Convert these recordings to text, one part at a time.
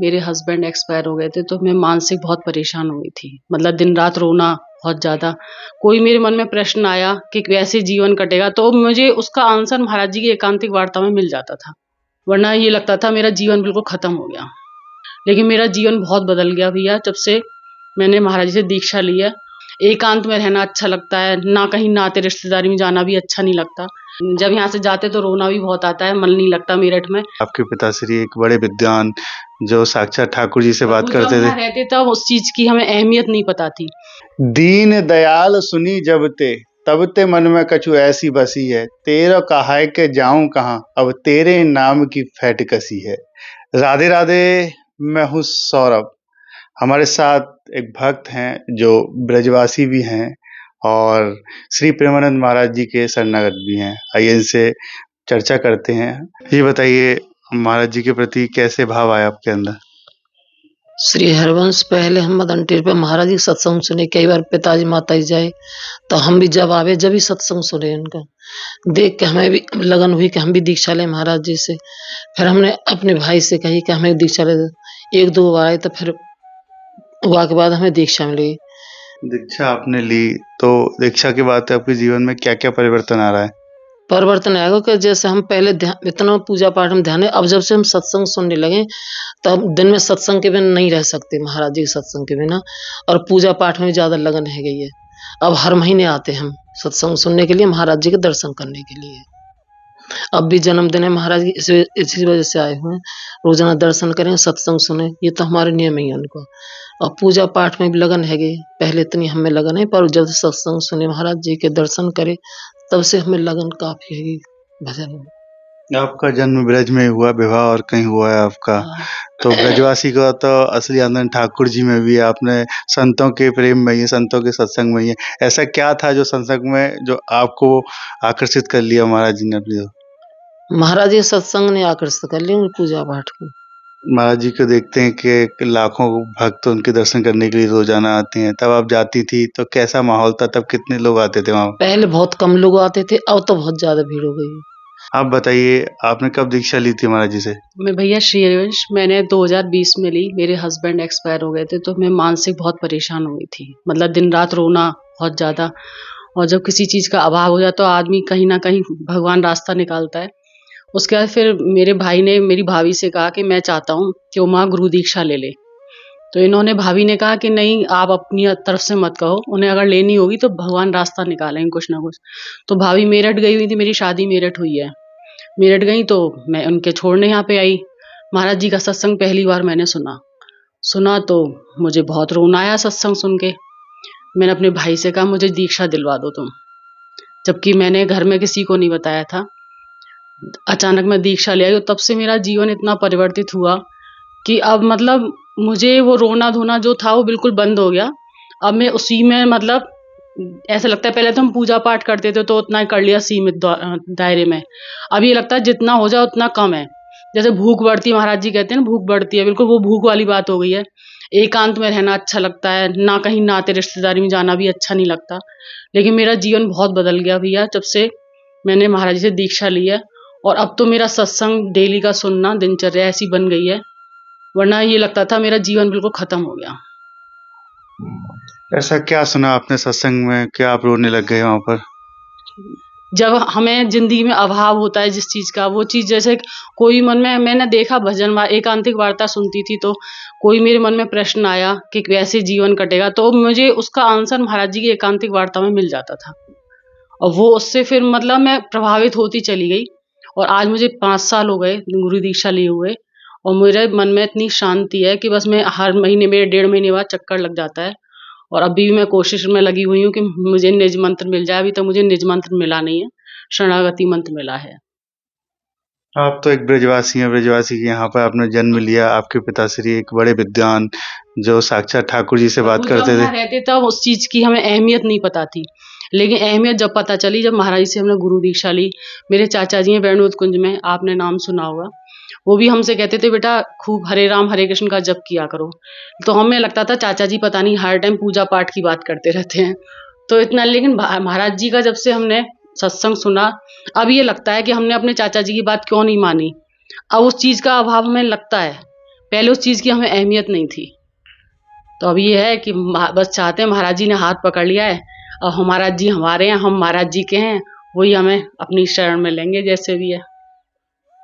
मेरे husband expire हो गए थे, तो मैं मानसिक बहुत परेशान हो गई थी। मतलब दिन रात रोना बहुत ज़्यादा। कोई मेरे मन में प्रश्न आया कि कैसे जीवन कटेगा, तो मुझे उसका आंसर महाराज जी की एकांतिक वार्ता में मिल जाता था। वरना ये लगता था मेरा जीवन बिल्कुल ख़त्म हो गया। लेकिन मेरा जीवन बहुत बदल गया भैया, जब से मैंने महाराज जी से दीक्षा ली है। एकांत में रहना अच्छा लगता है, ना कहीं नाते रिश्तेदारी में जाना भी अच्छा नहीं लगता। जब यहाँ से जाते तो रोना भी बहुत आता है, मन नहीं लगता मेरठ में। आपके पिताश्री एक बड़े विद्वान जो साक्षात ठाकुर जी से बात करते थे। रहते तब उस चीज की हमें अहमियत नहीं पता थी। दीन दयाल सुनी जब ते, तब ते मन में कछु ऐसी बसी है, तेरा कहाय के जाऊं कहाँ, अब तेरे नाम की फैट कसी है। राधे राधे, मैं हूँ सौरभ। हमारे साथ एक भक्त हैं जो ब्रजवासी भी हैं और श्री प्रेमानंद महाराज जी के शरणागत भी हैं। आइए इनसे चर्चा करते हैं। ये बताइए, महाराज जी के प्रति कैसे भाव आया आपके अंदर? श्री हरवंश पहले हम मदन टेर पे महाराज जी सत्संग सुने, कई बार पिताजी माता जी जाए तो हम भी जब आवे जब भी सत्संग सुने उनका, देख के हमें भी लगन हुई कि हम भी दीक्षा लें महाराज जी से। फिर हमने अपने भाई से कही कि हमें दीक्षा ले। एक दो बार आए तो फिर हुआ के बाद हमें दीक्षा मिली। दीक्षा आपने ली तो दीक्षा के बाद आपके जीवन में क्या क्या परिवर्तन आ रहा है? परिवर्तन आएगा कि जैसे हम पहले इतना पूजा पाठ में ध्यान है, अब जब से हम सत्संग सुनने लगे तब दिन में सत्संग के बिना नहीं रह सकते महाराज जी के सत्संग के बिना, और पूजा पाठ में ज्यादा लगन है गई है। अब हर महीने आते हम सत्संग सुनने के लिए, महाराज जी के दर्शन करने के लिए। अब भी जन्मदिन है महाराज की, इसी वजह से आए हुए हैं। रोजाना दर्शन करें, सत्संग सुने, ये तो हमारे नियम ही है उनको। और पूजा पाठ में भी लगन है गई, पहले इतनी हमें लगन है, पर जब सत्संग सुने महाराज जी के दर्शन करे तब से हमें लगन काफी है भजन में। आपका जन्म ब्रज में हुआ, विवाह और कहीं हुआ है आपका, तो ब्रजवासी का तो असली आनंद ठाकुर जी में भी है। आपने संतों के प्रेम में ही, संतों के सत्संग में ही है। ऐसा क्या था जो सत्संग में जो आपको आकर्षित कर लिया महाराज जी ने अपनी? महाराज जी सत्संग ने आकर्षित कर लिया पूजा पाठ को। महाराज जी को देखते हैं कि लाखों भक्त उनके दर्शन करने के लिए रोजाना आते हैं, तब आप जाती थी तो कैसा माहौल था? तब कितने लोग आते थे वहाँ? पहले बहुत कम लोग आते थे, अब तो बहुत ज्यादा भीड़ हो गई। आप बताइए, आपने कब दीक्षा ली थी महाराज जी से? मैं भैया श्री हरिवंश मैंने 2020 में ली। मेरे हस्बैंड एक्सपायर हो गए थे, तो मैं मानसिक बहुत परेशान हो गई थी। मतलब दिन रात रोना बहुत ज़्यादा। और जब किसी चीज़ का अभाव हो जाता तो आदमी कहीं ना कहीं भगवान रास्ता निकालता है। उसके बाद फिर मेरे भाई ने मेरी भाभी से कहा कि मैं चाहता हूँ कि वो माँ गुरु दीक्षा ले ले। तो इन्होंने, भाभी ने कहा कि नहीं, आप अपनी तरफ से मत कहो, उन्हें अगर लेनी होगी तो भगवान रास्ता निकालेंगे कुछ ना कुछ। तो भाभी मेरठ गई हुई थी, मेरी शादी मेरठ हुई है। मेरठ गई तो मैं उनके छोड़ने यहाँ पे आई। महाराज जी का सत्संग पहली बार मैंने सुना तो मुझे बहुत रोना आया सत्संग सुन के। मैंने अपने भाई से कहा मुझे दीक्षा दिलवा दो तुम, जबकि मैंने घर में किसी को नहीं बताया था। अचानक मैं दीक्षा ले आई और तब से मेरा जीवन इतना परिवर्तित हुआ कि अब मतलब मुझे वो रोना धोना जो था वो बिल्कुल बंद हो गया। अब मैं उसी में, मतलब ऐसा लगता है, पहले तो हम पूजा पाठ करते थे तो उतना ही कर लिया सीमित दायरे में। अब ये लगता है जितना हो जाए उतना कम है। जैसे भूख बढ़ती है, महाराज जी कहते हैं ना, भूख बढ़ती है, बिल्कुल वो भूख वाली बात हो गई है। एकांत में रहना अच्छा लगता है, ना कहीं नाते रिश्तेदारी में जाना भी अच्छा नहीं लगता। लेकिन मेरा जीवन बहुत बदल गया भैया, जब से मैंने महाराज जी से दीक्षा ली है। और अब तो मेरा सत्संग डेली का सुनना दिनचर्या ऐसी बन गई है, वरना ये लगता था मेरा जीवन बिल्कुल खत्म हो गया। ऐसा क्या सुना आपने सत्संग में, क्या आप रोने लग गए वहाँ पर? जब हमें जिंदगी में अभाव होता है जिस चीज का, वो चीज जैसे कोई मन में, मैंने देखा भजन एकांतिक वार्ता सुनती थी तो कोई मेरे मन में प्रश्न आया कि कैसे जीवन कटेगा, तो मुझे उसका आंसर महाराज जी की एकांतिक वार्ता में मिल जाता था। और वो उससे फिर मतलब मैं प्रभावित होती चली गई। और आज मुझे 5 साल हो गए गुरु दीक्षा लिए हुए, और मेरे मन में इतनी शांति है कि बस मैं हर महीने, मेरे 1.5 महीने बाद चक्कर लग जाता है। और अभी भी मैं कोशिश में लगी हुई हूँ कि मुझे निज मंत्र मिल जाए। अभी तक मुझे निज मंत्र मिला नहीं है, शरणागति मंत्र मिला है। आप तो एक ब्रजवासी हैं, ब्रजवासी के यहाँ पर आपने जन्म लिया। आपके पिताश्री एक बड़े विद्वान जो साक्षात ठाकुर जी से बात करते थे। रहते तब उस चीज की हमें अहमियत नहीं पता थी, लेकिन अहमियत जब पता चली, जब महाराज जी से हमने गुरु दीक्षा ली। मेरे चाचा जी हैं वेणुवत कुंज में, आपने नाम सुना होगा। वो भी हमसे कहते थे बेटा खूब हरे राम हरे कृष्ण का जप किया करो। तो हमें लगता था चाचा जी पता नहीं हर टाइम पूजा पाठ की बात करते रहते हैं, तो इतना। लेकिन महाराज जी का जब से हमने सत्संग सुना, अब ये लगता है कि हमने अपने चाचा जी की बात क्यों नहीं मानी। अब उस चीज का अभाव हमें लगता है। पहले उस चीज़ की हमें अहमियत नहीं थी। तो अब ये है कि बस चाहते हैं, महाराज जी ने हाथ पकड़ लिया है, और हमारा जी हमारे हैं, हम महाराज जी के हैं, वही हमें अपनी शरण में लेंगे जैसे भी है।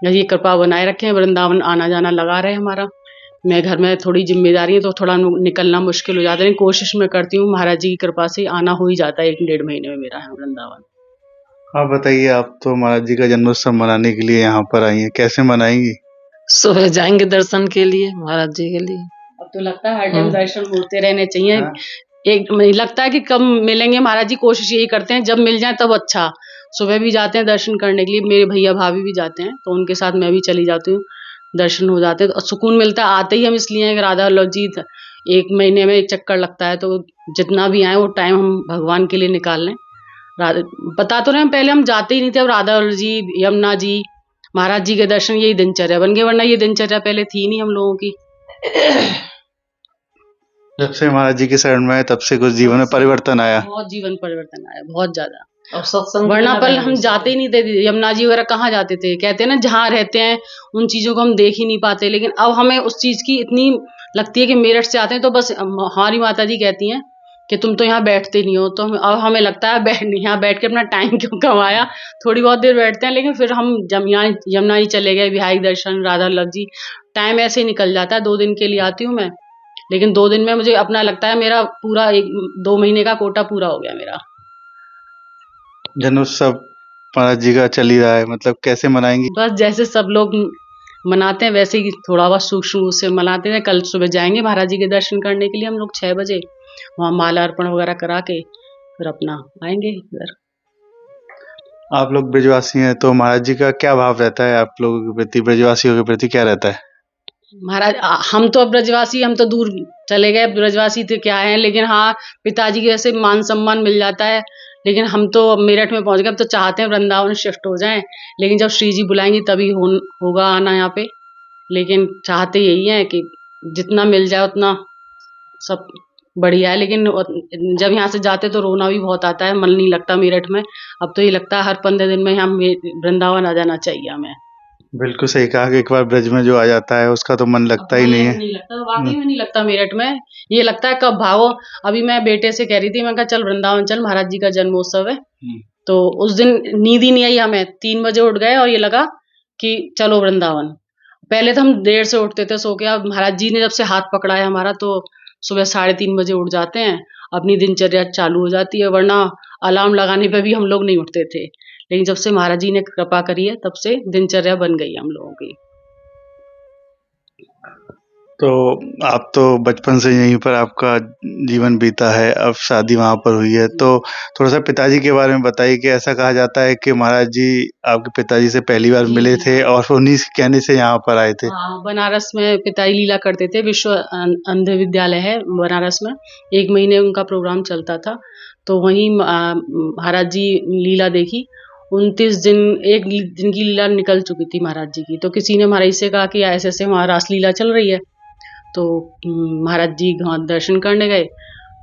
ये कृपा बनाए रखें, वृंदावन आना जाना लगा रहे हमारा। मैं घर में थोड़ी जिम्मेदारी है तो थोड़ा निकलना मुश्किल हो जाता है, लेकिन कोशिश मैं करती हूँ, महाराज जी की कृपा से आना हो ही जाता है 1 डेढ़ महीने में मेरा है वृंदावन। आप बताइए, आप तो महाराज जी का जन्मोत्सव मनाने के लिए यहाँ पर आई हैं, कैसे मनाएंगी? सुबह जाएंगे दर्शन के लिए महाराज जी के लिए। अब तो लगता है हर टाइम दर्शन होते रहने चाहिए। एक लगता है कि कब मिलेंगे महाराज जी, कोशिश यही करते हैं जब मिल जाए तब अच्छा। सुबह भी जाते हैं दर्शन करने के लिए, मेरे भैया भाभी भी जाते हैं तो उनके साथ मैं भी चली जाती हूँ, दर्शन हो जाते हैं तो सुकून मिलता है। आते ही हम इसलिए हैं कि राधा वल्लभ जी 1 महीने में 1 चक्कर लगता है, तो जितना भी आए वो टाइम हम भगवान के लिए निकाल लें। बता तो रहे हैं, पहले हम जाते ही नहीं थे, अब राधा वल्लभ जी, यमुना जी, महाराज जी के दर्शन यही दिनचर्या बन गई, वरना ये दिनचर्या पहले थी नहीं हम लोगों की। जब से महाराज जी की शरण में आए तब से कुछ जीवन में परिवर्तन आया? बहुत जीवन परिवर्तन आया, बहुत ज्यादा। और सत्संग वरना पल हम जाते ही नहीं थे, यमुना जी वगैरह कहाँ जाते थे। कहते हैं ना, जहाँ रहते हैं उन चीजों को हम देख ही नहीं पाते, लेकिन अब हमें उस चीज की इतनी लगती है कि मेरठ से आते हैं तो बस हमारी माता जी कहती हैं कि तुम तो यहाँ बैठते नहीं हो, तो अब हमें लगता है यहाँ बैठ के अपना टाइम क्यों गंवाया। थोड़ी बहुत देर बैठते हैं, लेकिन फिर हम जब यहाँ यमुना जी चले गए, विहायक दर्शन, राधा वल्लभ जी, टाइम ऐसे ही निकल जाता है। 2 दिन के लिए आती हूँ मैं, लेकिन 2 दिन में मुझे अपना लगता है मेरा पूरा 2 महीने का कोटा पूरा हो गया मेरा। जन्मोत्सव महाराज जी का चल ही रहा है, मतलब कैसे मनाएंगी? बस जैसे सब लोग मनाते हैं वैसे ही थोड़ा बहुत सूक्ष्म से मनाते हैं। कल सुबह जाएंगे महाराज जी के दर्शन करने के लिए हम लोग 6 बजे, वहाँ माला अर्पण वगैरह करा के फिर अपना आएंगे इधर। आप लोग ब्रजवासी हैं तो महाराज जी का क्या भाव रहता है आप लोगों के प्रति, ब्रजवासियों के प्रति क्या रहता है? महाराज हम तो अब ब्रजवासी, हम तो दूर चले गए, ब्रजवासी थे क्या है, लेकिन हाँ पिताजी के वैसे मान सम्मान मिल जाता है। लेकिन हम तो अब मेरठ में पहुंच गए, अब तो चाहते हैं वृंदावन शिफ्ट हो जाएं, लेकिन जब श्री जी बुलाएंगी तभी होगा आना यहाँ पे। लेकिन चाहते यही हैं कि जितना मिल जाए उतना सब बढ़िया है, लेकिन जब यहाँ से जाते तो रोना भी बहुत आता है, मन नहीं लगता मेरठ में। अब तो ये लगता है हर 15 दिन में हम वृंदावन आ जाना चाहिए हमें। बिल्कुल सही कहा कि एक बार ब्रज में जो आ जाता है उसका तो मन लगता ही नहीं है। नहीं लगता, वाकई में नहीं लगता मेरठ में। ये लगता है कब भागो। अभी मैं बेटे से कह रही थी, मैं कहा चल वृंदावन चल, महाराज जी का जन्मोत्सव है। तो उस दिन नींद ही नहीं आई हमें, 3 बजे उठ गए और ये लगा कि चलो वृंदावन। पहले तो हम देर से उठते थे सो के, अब महाराज जी ने जब से हाथ पकड़ा है हमारा तो सुबह 3:30 बजे उठ जाते हैं, अपनी दिनचर्या चालू हो जाती है। वरना अलार्म लगाने पे भी हम लोग नहीं उठते थे, लेकिन जब से महाराज जी ने कृपा करी है तब से दिनचर्या बन गई हम लोगों की। तो आप तो बचपन से यहीं पर आपका जीवन बीता है, अब शादी वहाँ पर हुई है, तो थोड़ा सा पिताजी के बारे में बताइए कि ऐसा कहा जाता है कि महाराज जी आपके पिताजी से पहली बार मिले थे और उन्हीं के कहने से यहाँ पर आए थे। हाँ, बनारस में पिताजी लीला करते थे, विश्व अंध विद्यालय है बनारस में, 1 महीने उनका प्रोग्राम चलता था, तो वहीं महाराज जी लीला देखी। 29 दिन, 1 दिन की लीला निकल चुकी थी महाराज जी की, तो किसी ने महाराज से कहा कि ऐसे ऐसे वहाँ रास लीला चल रही है, तो महाराज जी वहाँ दर्शन करने गए।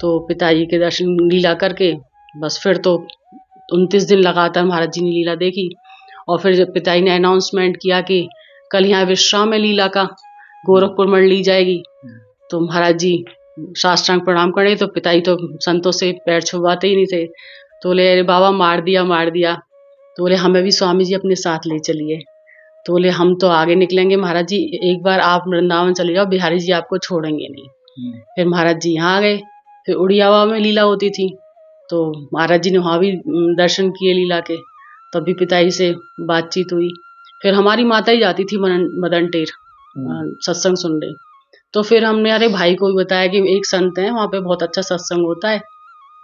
तो पिताजी के दर्शन लीला करके बस फिर तो 29 दिन लगातार महाराज जी ने लीला देखी। और फिर जब पिताजी ने अनाउंसमेंट किया कि कल यहाँ विश्राम है लीला का, गोरखपुर में ली जाएगी, तो महाराज जी साष्टांग प्रणाम करे, तो पिताजी तो संतों से पैर छुपाते ही नहीं थे। तो बोले अरे बाबा मार दिया मार दिया। तो बोले हमें भी स्वामी जी अपने साथ ले चलिए। तो बोले हम तो आगे निकलेंगे महाराज जी, एक बार आप वृंदावन चले जाओ, बिहारी जी आपको छोड़ेंगे नहीं। फिर महाराज जी यहाँ आ गए। फिर उड़ियावा में लीला होती थी, तो महाराज जी ने वहाँ भी दर्शन किए लीला के, तब भी पिताजी से बातचीत हुई। फिर हमारी माता ही जाती थी मदन टेर सत्संग सुनने। तो फिर हमने अरे भाई को भी बताया कि एक संत है वहाँ पे, बहुत अच्छा सत्संग होता है।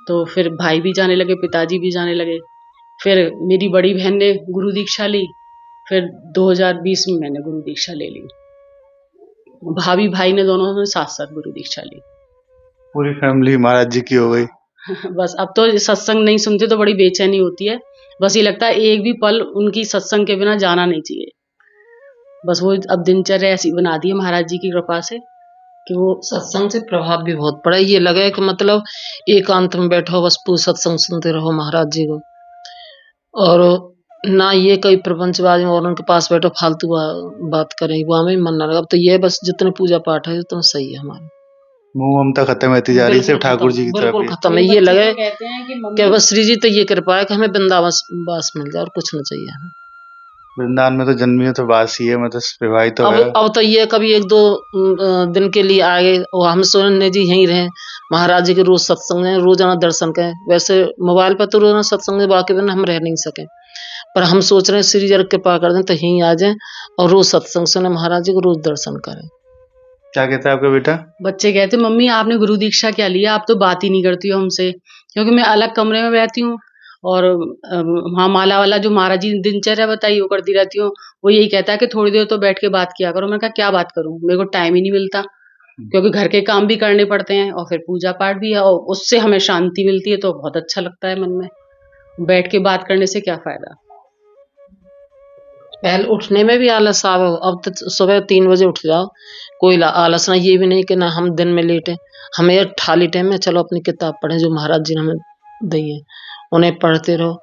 तो फिर भाई भी जाने लगे, पिताजी भी जाने लगे। फिर मेरी बड़ी बहन ने गुरु दीक्षा ली, फिर 2020 में मैंने गुरु दीक्षा ले ली। भाभी भाई ने दोनों ने साथ साथ गुरु दीक्षा ली। पूरी फैमिली महाराज जी की हो गई। बस अब तो सत्संग नहीं सुनते तो बड़ी बेचैनी होती है। बस ये लगता है एक भी पल उनकी सत्संग के बिना जाना नहीं चाहिए। बस वो अब दिनचर्या ऐसी बना दी है महाराज जी की कृपा से कि वो सत्संग से प्रभाव भी बहुत पड़ा। ये लगे कि मतलब एकांत में बैठो, बस पूरा सत्संग सुनते रहो महाराज जी को। और ना ये कोई प्रपंचवादी और उनके पास बैठो फालतू बात करें, वो हमें मन ना लगा। अब तो ये बस जितने पूजा पाठ है उतना सही है हमारा। मुंह ममता खत्म होती जा रही है, सिर्फ ठाकुर जी की तरफ बिल्कुल ही। खत्म है। ये लगे कि बस श्री जी तो ये कृपा है कि हमें वृंदावन वास मिल जाए और कुछ ना चाहिए हमें। वृंदावन में तो जन्मी है तो वास ही है, मतलब विवाहित तो है। अब तो ये कभी एक दो दिन के लिए आ गए और हम सोने जी यहीं रहे। महाराज जी के रोज सत्संग है, रोजाना दर्शन करें। वैसे मोबाइल पर तो रोजाना सत्संग है, बाकी दिन हम रह नहीं सके, पर हम सोच रहे हैं श्री जी कृपा कर दें तो यहीं आ जाएं और रोज सत्संग सुने, महाराज जी को रोज दर्शन करें। क्या कहता है आपका बेटा? बच्चे कहते मम्मी आपने गुरु दीक्षा क्या लिया, आप तो बात ही नहीं करती हो हमसे, क्योंकि मैं अलग कमरे में रहती हूँ और वहाँ माला वाला जो महाराज जी ने दिनचर्या बताई वो करती रहती हूँ। वो यही कहता है कि थोड़ी देर तो बैठ के बात किया करो। मैंने कहा क्या बात करूँ, मेरे को टाइम ही नहीं मिलता, क्योंकि घर के काम भी करने पड़ते हैं और फिर पूजा पाठ भी है और उससे हमें शांति मिलती है, तो बहुत अच्छा लगता है मन में। बैठ के बात करने से क्या फायदा। पहले उठने में भी आलस आवे, अब तो सुबह 3 बजे उठ जाओ, कोई आलस ना। ये भी नहीं कि ना हम दिन में लेटे, हमें एक खाली टाइम में चलो अपनी किताब पढ़ें जो महाराज जी ने हमें दी है, उन्हें पढ़ते रहो।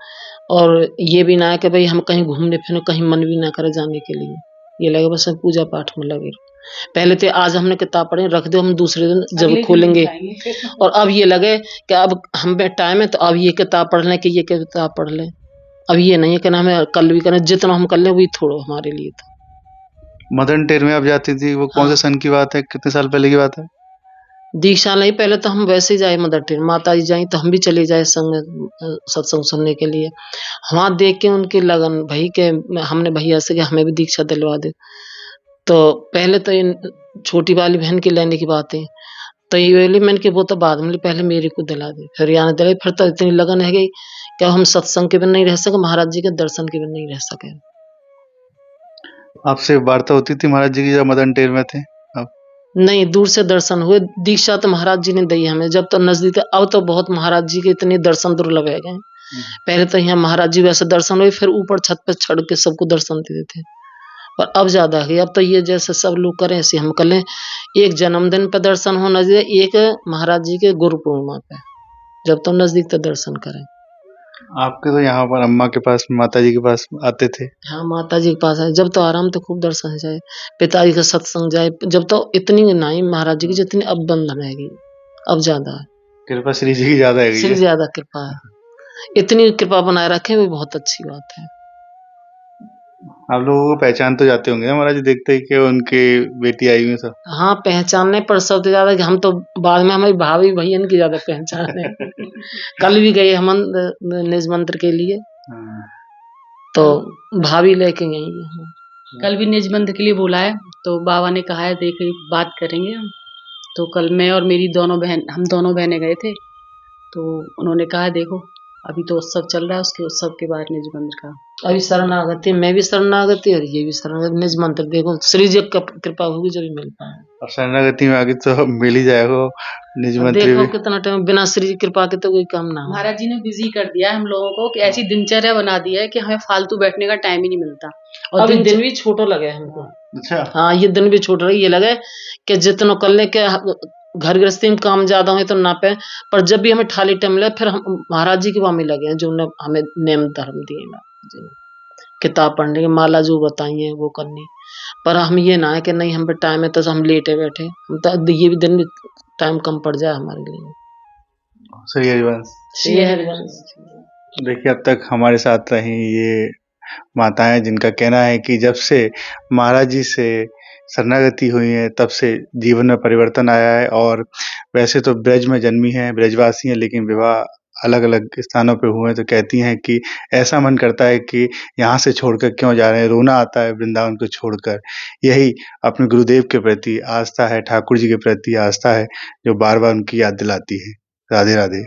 और ये भी ना है कि भाई हम कहीं घूमने फिरने, कहीं मन भी ना करे जाने के लिए, ये लगे बस हम पूजा पाठ में लगे रहो। पहले तो आज हमने किताब पढ़ी, रख दो, हम दूसरे दिन जब खोलेंगे। और अब ये लगे कि अब हम पे टाइम है तो अब ये किताब पढ़ लें कि ये किताब पढ़ लें। अब ये नहीं है कि ना हमें कल भी करें, जितना हम कर लें वही थोड़ा हमारे लिए था। मदन टेर में आप जाती थी, वो कौन से सन की बात है, कितने साल पहले की बात है? दीक्षा नहीं, पहले तो हम वैसे ही जाए मदर टेर, माता जी जाई तो हम भी चले जाए संग सत्संग सुनने के लिए। वहां देख के उनकी लगन भाई के हमने भैया से कि हमें भी दीक्षा दिलवा दे। तो पहले तो इन छोटी वाली बहन की लेने की बात है, तो ये वाली मैंने कि वो तो बाद में, पहले मेरे को दिला दे। फिर यहाँ दिलाई, फिर तो इतनी लगन है गई कि हम सत्संग के बिन नहीं रह सके, महाराज जी के दर्शन के बिन नहीं रह सके। आपसे वार्ता होती थी महाराज जी की जब मदन टेर में थे आप? नहीं, दूर से दर्शन हुए। दीक्षा तो महाराज जी ने दी हमें जब तो नजदीक थे। अब तो बहुत महाराज जी के इतने दर्शन दुर्लभ है गए। पहले तो यहाँ महाराज जी वैसे दर्शन हुए, फिर ऊपर छत पे चढ़ के सबको दर्शन देते थे, पर अब ज्यादा है। अब तो ये जैसे सब लोग करें ऐसे हम कर लें। एक जन्मदिन पे दर्शन हो नजदीक, एक महाराज जी के गुरु पूर्णिमा पे, जब तो नजदीक तो दर्शन करें। आपके तो यहाँ पर अम्मा के पास, माता जी के पास आते थे? हाँ, माता जी के पास है जब तो आराम तो खूब दर्शन जाए, पिताजी का सत्संग जाए, जब तो इतनी नहीं महाराज जी की जितनी अब बंधन है, अब ज्यादा है। कृपा श्री जी की ज्यादा है, श्री ज्यादा कृपा है। इतनी कृपा बनाए रखे वो बहुत अच्छी बात है। आप लोगों को पहचान तो जाते होंगे महाराज जी, देखते ही कि उनकी बेटी आई हुई सब? हाँ, पहचानने पर सबसे ज्यादा कि हम तो बाद में हमारी भाभी भैयन की ज्यादा पहचान है। कल भी गए हम निज मंत्र के लिए, तो भाभी लेके गई है। कल भी निज मंत्र के लिए बुला है, तो बाबा ने कहा है देखिए बात करेंगे हम। तो कल मैं और मेरी हम दोनों बहनें गए थे, तो उन्होंने कहा देखो अभी तो उत्सव चल रहा है, उसके उत्सव के बाद निज मंत्र का। अभी शरणागति, मैं भी शरणागति और ये भी शरणागति। निज मंत्र देखो श्री जी की कृपा होगी जब मिल पाए। और शरणागति में आगे तो मिल ही जाएगा निज मंत्र देखो भी। कितना टाइम बिना श्री जी कृपा के तो कोई काम ना हो। महाराज जी ने बिजी कर दिया है हम लोगों को, कि ऐसी दिनचर्या बना दी है कि हमें फालतू बैठने का टाइम ही नहीं मिलता। और अभी दिन भी छोटो लगे हमको। अच्छा, हाँ, ये दिन भी छोट रही, ये लगे कि जितना कर ले के घर गृहस्थी में काम ज्यादा हो तो ना पे, पर जब भी हमें खाली टाइम मिले फिर हम महाराज जी के वामी लगे हैं, जो हमें नेम धर्म दिए ना जी, किताब पढ़ने की, माला जो बताई है वो करनी। पर हम ये ना है कि नहीं हम पे टाइम है तो हम लेटे बैठे, हम तो ये भी दिन भी टाइम कम पड़ जाए हमारे लिए। श्री हरिवंश। श्री हरिवंश। देखिए अब तक हमारे साथ रही ये माताएं, जिनका कहना है कि जब से महाराज जी से शरणागति हुई है तब से जीवन में परिवर्तन आया है। और वैसे तो ब्रज में जन्मी हैं, ब्रजवासी हैं, लेकिन विवाह अलग अलग स्थानों पे हुए हैं। तो कहती हैं कि ऐसा मन करता है कि यहाँ से छोड़कर क्यों जा रहे हैं, रोना आता है वृंदावन को छोड़कर। यही अपने गुरुदेव के प्रति आस्था है, ठाकुर जी के प्रति आस्था है, जो बार बार उनकी याद दिलाती है। राधे राधे।